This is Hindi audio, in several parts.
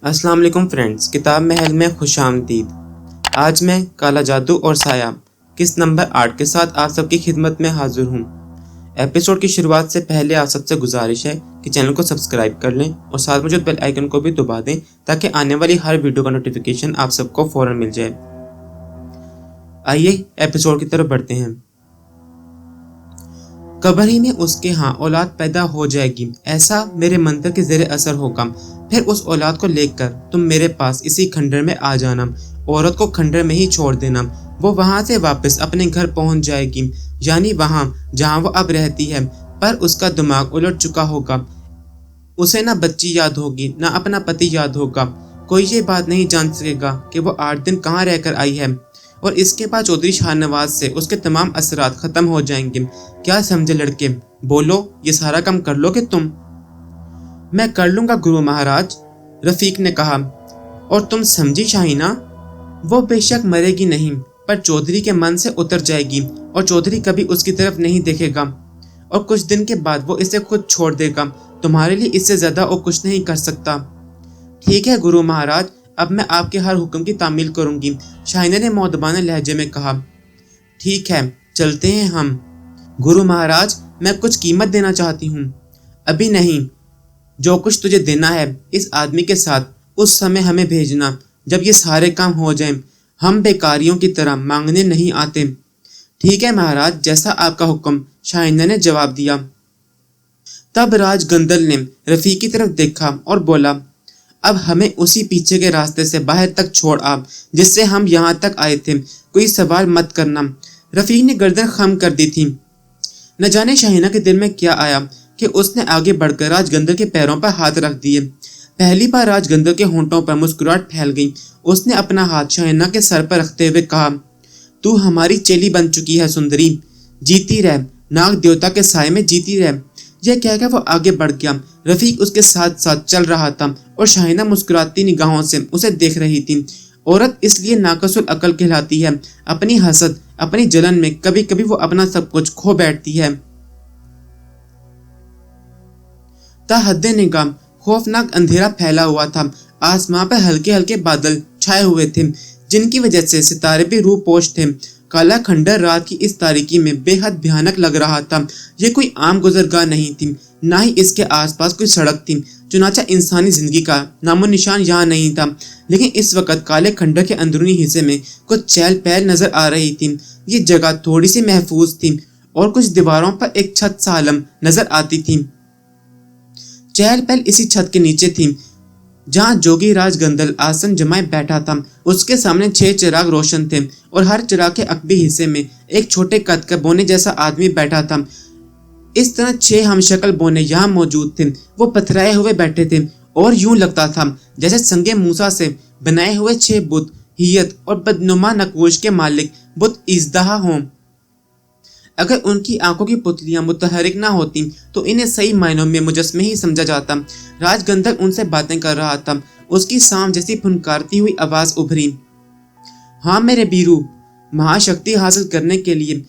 अस्सलाम वालेकुम फ्रेंड्स, किताब महल में खुशामदीद। आज मैं काला जादू और साया किस नंबर 8 के साथ आप सबकी खिदमत में हाजिर हूँ। एपिसोड की शुरुआत से पहले आप सबसे गुजारिश है कि चैनल को सब्सक्राइब कर लें और साथ मौजूद बेल आइकन को भी दबा दें ताकि आने वाली हर वीडियो का नोटिफिकेशन आप सबको फौरन मिल जाए। आइए एपिसोड की तरफ बढ़ते हैं। कब्र ही में उसके यहाँ औलाद पैदा हो जाएगी, ऐसा मेरे मंत्र के ज़ेरे असर होगा। फिर उस औलाद को लेकर तुम मेरे पास इसी खंडर में आ जाना। औरत को खंडर में ही छोड़ देना। वो वहाँ से वापस अपने घर पहुँच जाएगी, यानी वहाँ जहाँ वो अब रहती है। पर उसका दिमाग उलट चुका होगा। उसे ना बच्ची याद होगी, ना अपना पति याद होगा। कोई ये बात नहीं जान सकेगा कि वो 8 दिन कहाँ रहकर आई है। और इसके बाद चौधरी शाहनवाज से उसके तमाम असरात खत्म हो जाएंगे। क्या समझे लड़के? बोलो, ये सारा काम कर लोगे तुम? मैं कर लूंगा गुरु महाराज, रफीक ने कहा। और तुम समझी शाहीना? वो बेशक मरेगी नहीं, पर चौधरी के मन से उतर जाएगी और चौधरी कभी उसकी तरफ नहीं देखेगा। और कुछ दिन के बाद वो इसे खुद छोड़ देगा। तुम्हारे लिए इससे ज्यादा वो कुछ नहीं कर सकता। ठीक है गुरु महाराज, अब मैं आपके हर हुक्म की तामील करूंगी, शाहीना ने मौदबाना लहजे में कहा। ठीक है, चलते हैं हम। गुरु महाराज, मैं कुछ कीमत देना चाहती हूँ। अभी नहीं, जो कुछ तुझे देना है इस आदमी के साथ उस समय हमें भेजना, जब ये सारे काम हो जाएं। हम बेकारियों की तरह मांगने नहीं आते। ठीक है महाराज, जैसा आपका हुक्म, शाहीना ने जवाब दिया। तब राज गंदल ने रफीक की तरफ देखा और बोला, अब हमें उसी पीछे के रास्ते से बाहर तक छोड़ आ, जिससे हम यहाँ तक आए थे। कोई सवाल मत करना। रफीक ने गर्दन खम कर दी थी। न जाने शाहीना के दिल में क्या आया कि उसने आगे बढ़कर राजगंदल के पैरों पर हाथ रख दिए। पहली बार राजगंदल के होंठों पर मुस्कुराहट फैल गई। उसने अपना हाथ शाहीना के सर पर रखते हुए कहा, तू हमारी चेली बन चुकी है सुंदरी, जीती रह, नाग देवता के साए में जीती रह। यह कहकर वो आगे बढ़ गया। रफीक उसके साथ साथ चल रहा था और शाहीना मुस्कुराती निगाहों से उसे देख रही थी। औरत इसलिए नाकसुल अकल कहलाती है। अपनी हसद, अपनी जलन में कभी कभी वो अपना सब कुछ खो बैठती है। ताहद्दे निगाह खौफनाक अंधेरा फैला हुआ था। आसमां पर हल्के हल्के बादल छाए हुए थे, जिनकी वजह से सितारे भी रूपोश थे। काला खंडर रात की इस तारीकी में बेहद भयानक लग रहा था। ये कोई आम गुजरगाह नहीं थी, ना ही इसके आसपास कोई सड़क थी। चुनाचा इंसानी जिंदगी का नामो निशान यहाँ नहीं था। लेकिन इस वक्त काले खंडर के अंदरूनी हिस्से में कुछ चहल पहल नजर आ रही थी। ये जगह थोड़ी सी महफूज थी और कुछ दीवारों पर एक छत सा आलम नजर आती थी। चहल पहल इसी छत के नीचे थी, जहाँ जोगी राज गंदल आसन जमाए बैठा था। उसके सामने 6 चिराग रोशन थे और हर चिराग के अकबी हिस्से में एक छोटे कद का बोने जैसा आदमी बैठा था। इस तरह 6 हमशक्ल बोने यहाँ मौजूद थे। वो पथराए हुए बैठे थे और यूं लगता था जैसे संगे मूसा से बनाए हुए 6 बुत हियत और बदनुमा नक्वोश के मालिक बुत इज़्दाह हों। अगर उनकी आंखों की पुतलियां मुतहरिक ना होती तो इन्हें सही मायनों में मुजस्मे ही समझा जाता। राजगंधर उनसे बातें कर रहा था। उसकी सांप जैसी फुनकारती हुई आवाज उभरी, हाँ मेरे बीरू, महाशक्ति हासिल करने के लिए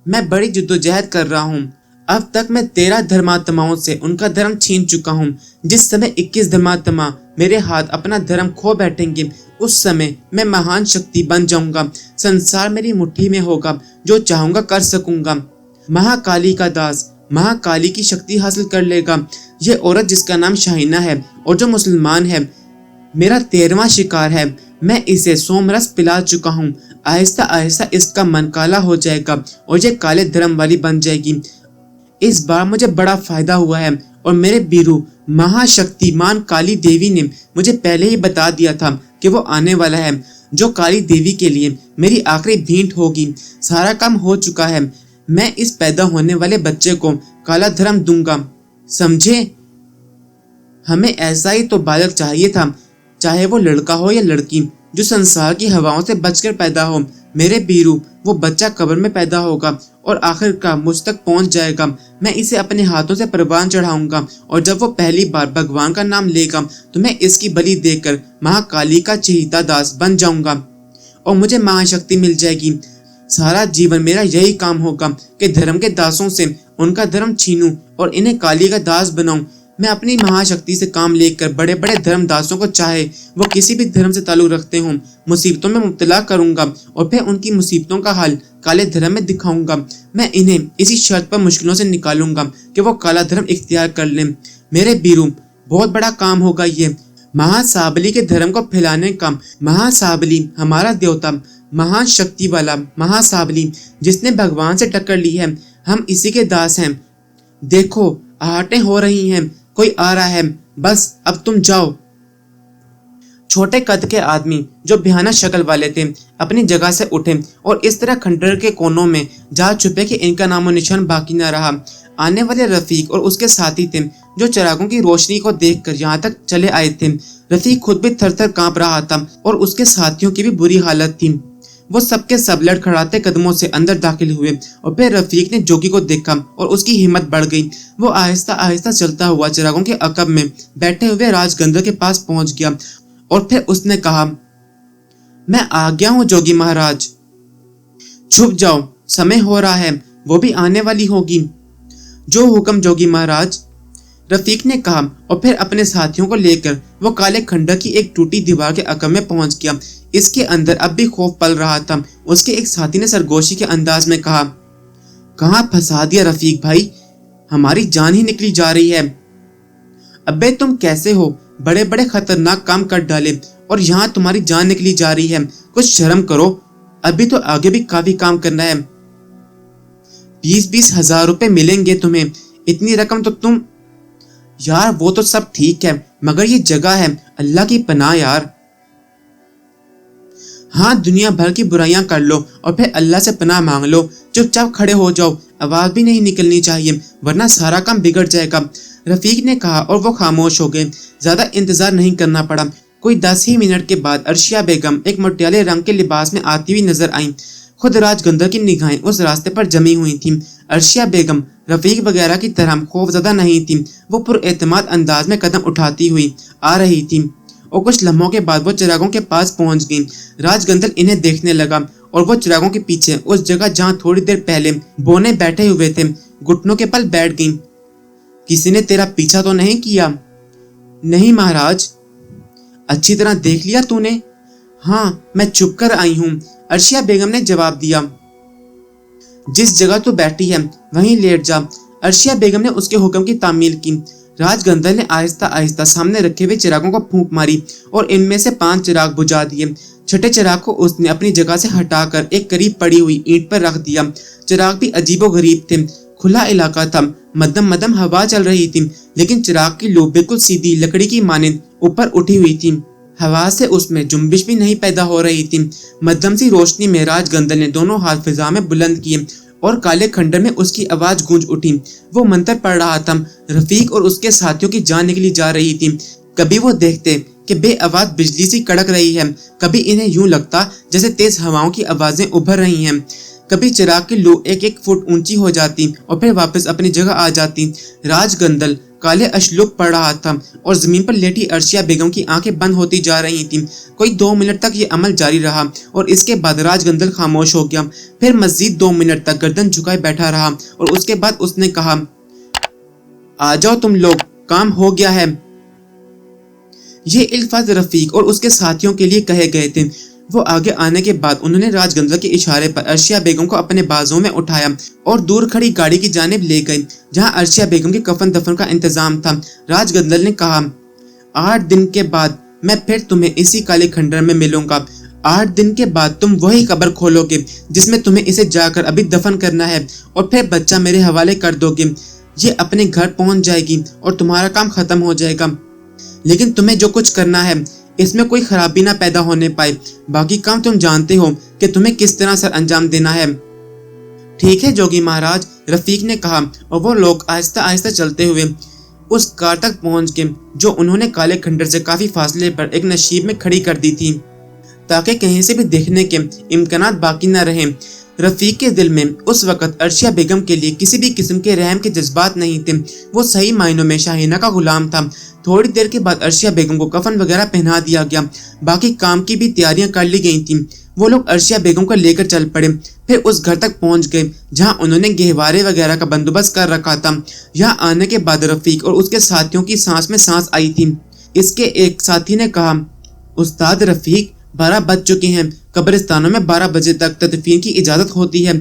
मैं बड़ी जद्दोजहद कर रहा हूँ। अब तक मैं 13 धर्मात्माओं से उनका धर्म छीन चुका हूँ। जिस समय 21 धर्मात्मा मेरे हाथ अपना धर्म खो बैठेंगे, उस समय मैं महान शक्ति बन जाऊंगा। संसार मेरी मुट्ठी में होगा, जो चाहूंगा कर सकूंगा। महाकाली का दास महाकाली की शक्ति हासिल कर लेगा। ये औरत जिसका नाम शाहीना है और जो मुसलमान है, मेरा 13वां शिकार है। मैं इसे सोमरस पिला चुका हूँ। आहिस्ता आहिस्ता इसका मन काला हो जाएगा और ये काले धर्म वाली बन जाएगी। इस बार मुझे बड़ा फायदा हुआ है और मेरे बीरू महाशक्तिमान काली देवी ने मुझे पहले ही बता दिया था कि वो आने वाला है, जो काली देवी के लिए मेरी आखिरी भेंट होगी। सारा काम हो चुका है। मैं इस पैदा होने वाले बच्चे को काला धर्म दूंगा, समझे? हमें ऐसा ही तो बालक चाहिए था, चाहे वो लड़का हो या लड़की, जो संसार की हवाओं से बचकर पैदा हो। मेरे बीरू, वो बच्चा कब्र में पैदा होगा और आखिरकार मुझ तक पहुंच जाएगा। मैं इसे अपने हाथों से परवान चढ़ाऊंगा और जब वो पहली बार भगवान का नाम लेगा तो मैं इसकी बलि देकर महाकाली का चहेता दास बन जाऊंगा और मुझे महाशक्ति मिल जाएगी। सारा जीवन मेरा यही काम होगा कि धर्म के दासों से उनका धर्म छीनूं और इन्हें काली का दास बनाऊं। मैं अपनी महाशक्ति से काम लेकर बड़े बड़े धर्मदासों को, चाहे वो किसी भी धर्म से ताल्लुक रखते हों, मुसीबतों में मुब्तला करूंगा और फिर उनकी मुसीबतों का हल काले धर्म में दिखाऊंगा। मैं इन्हें इसी शर्त पर मुश्किलों से निकालूंगा कि वो काला धर्म इख्तियार कर लें। मेरे बीरू, बहुत बड़ा काम होगा ये। महासाबली के धर्म को फैलाने का। महासाबली हमारा देवता, महान शक्ति वाला महासाबली, जिसने भगवान से टक्कर ली है। हम इसी के दास हैं। देखो, आहटें हो रही हैं, कोई आ रहा है, बस अब तुम जाओ। छोटे कद के आदमी जो भयानक शक्ल वाले थे अपनी जगह से उठे और इस तरह खंडर के कोनों में जा छुपे कि इनका नामो निशान बाकी न रहा। आने वाले रफीक और उसके साथी थे जो चिरागों की रोशनी को देखकर यहाँ तक चले आए थे। रफीक खुद भी थर थर कांप रहा था और उसके साथियों की भी बुरी हालत थी। वो सबके सब लड़खड़ाते कदमों से अंदर दाखिल हुए और फिर रफीक ने जोगी को देखा और उसकी हिम्मत बढ़ गई। वो आहिस्ता आहिस्ता चलता हुआ चिरागों के अकब में बैठे हुए राजगंधर के पास पहुंच गया और फिर उसने कहा, मैं आ गया हूँ जोगी महाराज। छुप जाओ, समय हो रहा है, वो भी आने वाली होगी। जो हुक्म जोगी महाराज, रफीक ने कहा और फिर अपने साथियों को लेकर वो काले खंडर की एक टूटी दीवार के अकब में पहुंच गया। इसके अंदर अब भी खौफ पल रहा था। उसके एक साथी ने सरगोशी के अंदाज में कहा, कहाँ फंसा दिया रफीक भाई, हमारी जान ही निकली जा रही है। अबे तुम कैसे हो, बड़े बड़े खतरनाक काम कर डाले और यहाँ तुम्हारी जान निकली जा रही है। कुछ शर्म करो, अभी तो आगे भी काफी काम करना है। 20-20 हजार रुपए मिलेंगे तुम्हें। इतनी रकम तो तुम। यार वो तो सब ठीक है, मगर ये जगह है, अल्लाह की पनाह यार। हाँ, दुनिया भर की बुराइयां कर लो और फिर अल्लाह से पनाह मांग लो। चुपचाप खड़े हो जाओ, आवाज भी नहीं निकलनी चाहिए वरना सारा काम बिगड़ जाएगा, रफीक ने कहा और वो खामोश हो गए। ज्यादा इंतजार नहीं करना पड़ा। कोई 10 ही मिनट के बाद अर्शिया बेगम एक मोटियाले रंग के लिबास में आती हुई नजर आई। खुद राजगंधर की निगाहें उस रास्ते पर जमी हुई थीं। अर्शिया बेगम रफीक वगैरह की तरह खौफजदा नहीं थी। वो पुरएतमाद अंदाज में कदम उठाती हुई आ रही थी और कुछ लम्हों के बाद वो चिरागों के पास पहुंच गई। राजगंधर इन्हें देखने लगा और वो चिरागों के पीछे उस जगह जहाँ थोड़ी देर पहले बोने बैठे हुए थे घुटनों के पल बैठ गई। किसी ने तेरा पीछा तो नहीं किया? नहीं महाराज। अच्छी तरह देख लिया तूने? हाँ, मैं चुप कर आई हूँ, अर्शिया बेगम ने जवाब दिया। जिस जगह तू बैठी है वहीं लेट जा। अर्शिया बेगम ने उसके हुक्म की तामील की। राजगंधर ने आहिस्ता आहिस्ता सामने रखे हुए चिरागों को फूंक मारी और इनमें से 5 चिराग बुझा दिए। छठे चिराग को उसने अपनी जगह से हटाकर एक करीब पड़ी हुई ईंट पर रख दिया। चिराग भी अजीबोगरीब थे। खुला इलाका था, मध्यम मध्यम हवा चल रही थी, लेकिन चिराग की लू बिल्कुल सीधी लकड़ी की मानिंद ऊपर उठी हुई थी। हवा से उसमें जुम्बिश भी नहीं पैदा हो रही थी। मध्यम सी रोशनी में राजगंधर ने दोनों हाथ फिजा में बुलंद किए और काले खंडर में उसकी आवाज गूंज उठी। वो मंत्र पढ़ रहा था। रफीक और उसके साथियों की जान निकली जा रही थी। कभी वो देखते कि बेआवाज बिजली सी कड़क रही है, कभी इन्हें यूं लगता जैसे तेज हवाओं की आवाजें उभर रही हैं। कभी चिराग की लू 1-1 फुट ऊंची हो जाती और फिर वापस अपनी जगह आ जाती। राजगंधर काले अशलुक पड़ रहा था और जमीन पर लेटी अर्शिया बेगम की आंखें बंद होती जा रही थीं। कोई 2 मिनट तक ये अमल जारी रहा और इसके बाद राजगंधर खामोश हो गया। फिर मजीद 2 मिनट तक गर्दन झुकाए बैठा रहा और उसके बाद उसने कहा, आ जाओ तुम लोग, काम हो गया है। ये अल्फाज रफीक और उसके साथियों के लिए कहे गए थे। वो आगे आने के बाद उन्होंने राजगंधर के इशारे पर अर्शिया बेगम को अपने बाजुओं में उठाया और दूर खड़ी गाड़ी की जानिब ले गए जहां अर्शिया बेगम के कफन दफन का इंतजाम था। राजगंधर ने कहा, 8 दिन के बाद मैं फिर तुम्हें इसी काले खंडर में मिलूंगा। 8 दिन के बाद तुम वही कब्र खोलोगे जिसमें तुम्हें इसे जाकर अभी दफन करना है और फिर बच्चा मेरे हवाले कर दोगे। ये अपने घर पहुंच जाएगी और तुम्हारा काम खत्म हो जाएगा। लेकिन तुम्हें जो कुछ करना है इसमें कोई खराबी ना पैदा होने पाए। बाकी काम तुम जानते हो कि तुम्हें किस तरह से अंजाम देना है। ठीक है जोगी महाराज, रफीक ने कहा और वो लोग आहिस्ता आहिस्ता चलते हुए उस कार तक पहुंच गए जो उन्होंने काले खंडर से काफी फासले पर एक नशीब में खड़ी कर दी थी ताकि कहीं से भी देखने के इम्कानात बाकी न रहे। रफीक के दिल में उस वक्त अर्शिया बेगम के लिए किसी भी किस्म के रहम के जज्बात नहीं थे। वो सही मायनों में शाहीना का गुलाम था। थोड़ी देर के बाद अर्शिया बेगम को कफन वगैरह पहना दिया गया। बाकी काम की भी तैयारियां कर ली गई थीं। वो लोग अर्शिया बेगम को लेकर चल पड़े। फिर उस घर तक पहुंच गए जहां उन्होंने गहवारे वगैरह का बंदोबस्त कर रखा था। यहाँ आने के बाद रफीक और उसके साथियों की सांस में सांस आई थी। इसके एक साथी ने कहा, उस्ताद रफीक 12 बज चुके हैं, कब्रिस्तानों में 12 बजे तक तदफीन की इजाजत होती है।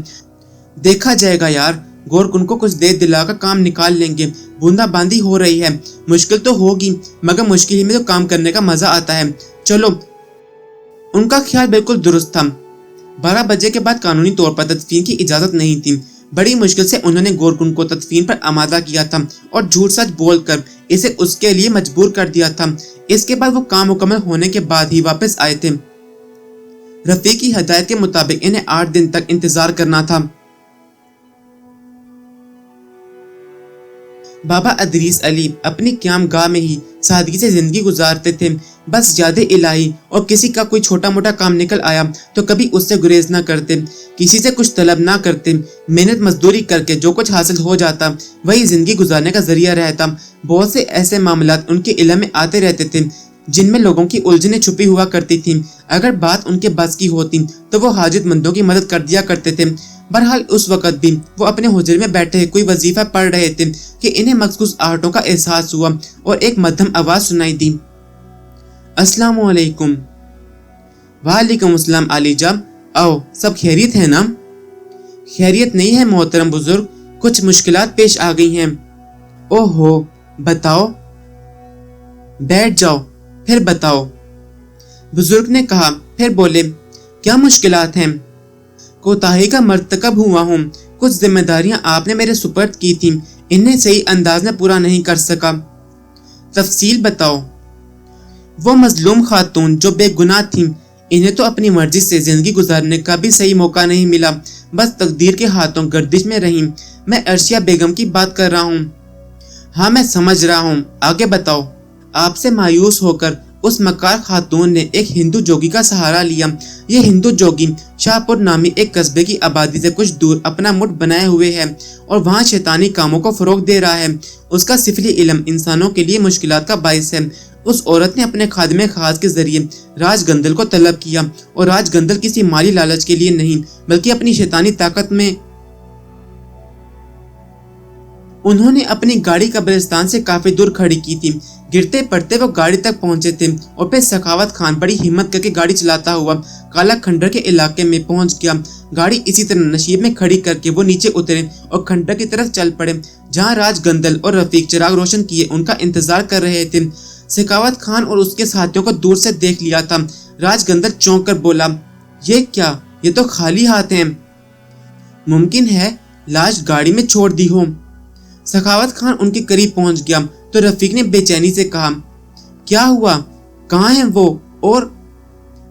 देखा जाएगा यार, गोरकुन को कुछ देर दिलाकर काम निकाल लेंगे। बूंदाबांदी हो रही है, मुश्किल तो होगी मगर मुश्किल ही में तो काम करने का मजा आता है। चलो। उनका ख्याल बिल्कुल दुरुस्त था। 12 बजे के बाद कानूनी तौर पर तदफीन की इजाजत नहीं थी। बड़ी मुश्किल से उन्होंने गोरकुन को तदफीन पर आमादा किया था और झूठ सच बोलकर इसे उसके लिए मजबूर कर दिया था। इसके बाद वो काम मुकम्मल होने के बाद ही वापस आए थे। रफीक की हदायत के मुताबिक इन्हें 8 दिन तक इंतजार करना था। बाबा अदरीस अली अपनी क़याम गाह में ही सादगी से जिंदगी गुजारते थे। बस याद इलाही और किसी का कोई छोटा मोटा काम निकल आया तो कभी उससे गुरेज ना करते, किसी से कुछ तलब ना करते। मेहनत मजदूरी करके जो कुछ हासिल हो जाता वही जिंदगी गुजारने का जरिया रहता। बहुत से ऐसे मामलात उनके इल्म में आते रहते थे जिनमें लोगों की उलझने छुपी हुआ करती थी। अगर बात उनके बस की होती तो वो हाजतमंदों की मदद कर दिया करते थे। बहरहाल उस वक़्त भी वो अपने हुजरे में बैठे कोई वजीफा पढ़ रहे थे कि इन्हें मखसूस आहटों का एहसास हुआ और एक मध्यम आवाज सुनाई दी, अस्सलामु अलैकुम। वालेकुम अस्सलाम अलीजा, आओ, सब खैरियत है ना? खैरियत नहीं है मोहतरम बुजुर्ग, कुछ मुश्किलात पेश आ गई हैं। ओहो, बताओ। बैठ जाओ, फिर बताओ, बुजुर्ग ने कहा। फिर बोले, क्या मुश्किलात हैं? कोताही का मर्तकब हुआ हूँ। कुछ जिम्मेदारियां आपने मेरे सुपर्द की थी, इन्हें सही अंदाज में पूरा नहीं कर सका। तफसील बताओ। वो मजलूम खातून जो बेगुनाह थी, इन्हें तो अपनी मर्जी से जिंदगी गुजारने का भी सही मौका नहीं मिला, बस तकदीर के हाथों गर्दिश में रही। मैं अर्शिया बेगम की बात कर रहा हूँ। हाँ, मैं समझ रहा हूँ, आगे बताओ। आपसे मायूस होकर उस मकार खातून ने एक हिंदू जोगी का सहारा लिया। ये हिंदू जोगी शाहपुर नामी एक कस्बे की आबादी से कुछ दूर अपना मुठ बनाए हुए है और वहाँ शैतानी कामों को फरोग दे रहा है। उसका सिफली इल्म इंसानों के लिए मुश्किलात का बाइस है। उस औरत ने अपने खादिमे खास के जरिए राजगंदल को तलब किया और राजगंदल किसी माली लालच के लिए नहीं बल्कि अपनी शैतानी ताकत में। उन्होंने अपनी गाड़ी कब्रिस्तान से काफी दूर खड़ी की थी। गिरते पड़ते वो गाड़ी तक पहुंचे थे और फिर सखावत खान बड़ी हिम्मत करके गाड़ी चलाता हुआ काला खंडर के इलाके में पहुंच गया। गाड़ी इसी तरह नशीब में खड़ी करके वो नीचे उतरे और खंडर की तरफ चल पड़े जहां राजगंदल और रफीक चिराग रोशन किए उनका इंतजार कर रहे थे। सखावत खान और उसके साथियों को दूर से देख लिया था। राजगंदल चौंक कर बोला, ये क्या, ये तो खाली हाथ हैं। मुमकिन है लाश गाड़ी में छोड़ दी हो। सखावत खान उनके करीब पहुंच गया तो रफीक ने बेचैनी से कहा, क्या हुआ, कहाँ हैं वो? और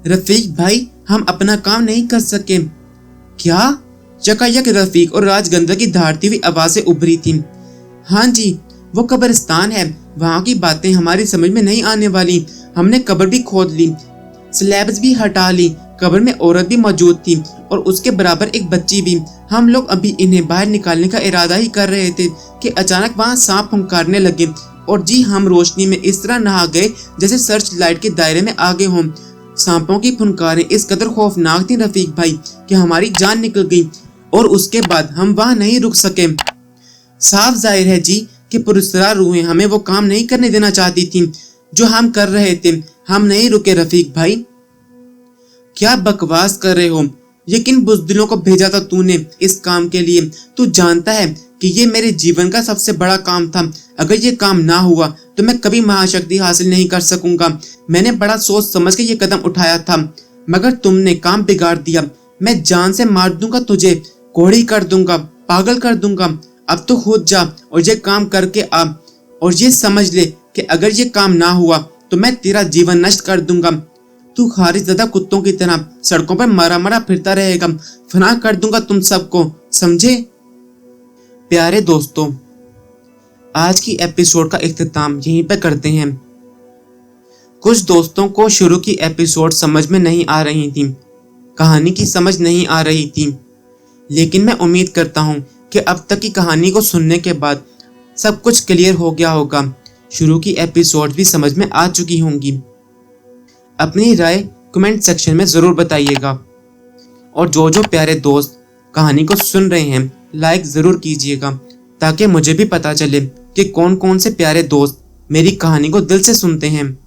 रफीक भाई, हम अपना काम नहीं कर सके। क्या? चकायक रफीक और राजगंदल की धारती हुई आवाजें उभरी थी। हाँ जी, वो कब्रिस्तान है, वहाँ की बातें हमारी समझ में नहीं आने वाली। हमने कब्र भी खोद ली, स्लैब्स भी हटा ली, कब्र में औरत भी मौजूद थी और उसके बराबर एक बच्ची भी। हम लोग अभी इन्हें बाहर निकालने का इरादा ही कर रहे थे कि अचानक वहाँ सांप फुंकारने लगे और जी हम रोशनी में इस तरह नहा गए जैसे सर्च लाइट के दायरे में आ गए हों। सांपों की फुंकारें इस कदर खौफनाक थी रफीक भाई कि हमारी जान निकल गई और उसके बाद हम वहाँ नहीं रुक सके। साफ जाहिर है जी कि पुरस्कार रूहें हमें वो काम नहीं करने देना चाहती थी जो हम कर रहे थे। हम नहीं रुके रफीक भाई। क्या बकवास कर रहे हो? ये किन बुज़दिलों को भेजा था तूने इस काम के लिए? तू जानता है कि ये मेरे जीवन का सबसे बड़ा काम था। अगर ये काम ना हुआ तो मैं कभी महाशक्ति हासिल नहीं कर सकूंगा। मैंने बड़ा सोच समझ के ये कदम उठाया था मगर तुमने काम बिगाड़ दिया। मैं जान से मार दूंगा तुझे, कोढ़ी कर दूंगा, पागल कर दूंगा। अब तो खुद जा और ये काम करके आ और ये समझ ले कि अगर ये काम ना हुआ तो मैं तेरा जीवन नष्ट कर दूंगा। तू खारिजदा कुत्तों की तरह सड़कों पर मरा मरा फिरता रहेगा। फना कर दूंगा तुम सबको, समझे? प्यारे दोस्तों, आज की एपिसोड का इख्तिताम यहीं पे करते हैं। कुछ दोस्तों को शुरू की एपिसोड समझ में नहीं आ रही थी, कहानी की समझ नहीं आ रही थी, लेकिन मैं उम्मीद करता हूँ कि अब तक की कहानी को सुनने के बाद सब कुछ क्लियर हो गया होगा। शुरू की एपिसोड भी समझ में आ चुकी होंगी। अपनी राय कमेंट सेक्शन में ज़रूर बताइएगा। और जो प्यारे दोस्त कहानी को सुन रहे हैं लाइक ज़रूर कीजिएगा, ताकि मुझे भी पता चले कि कौन कौन से प्यारे दोस्त मेरी कहानी को दिल से सुनते हैं।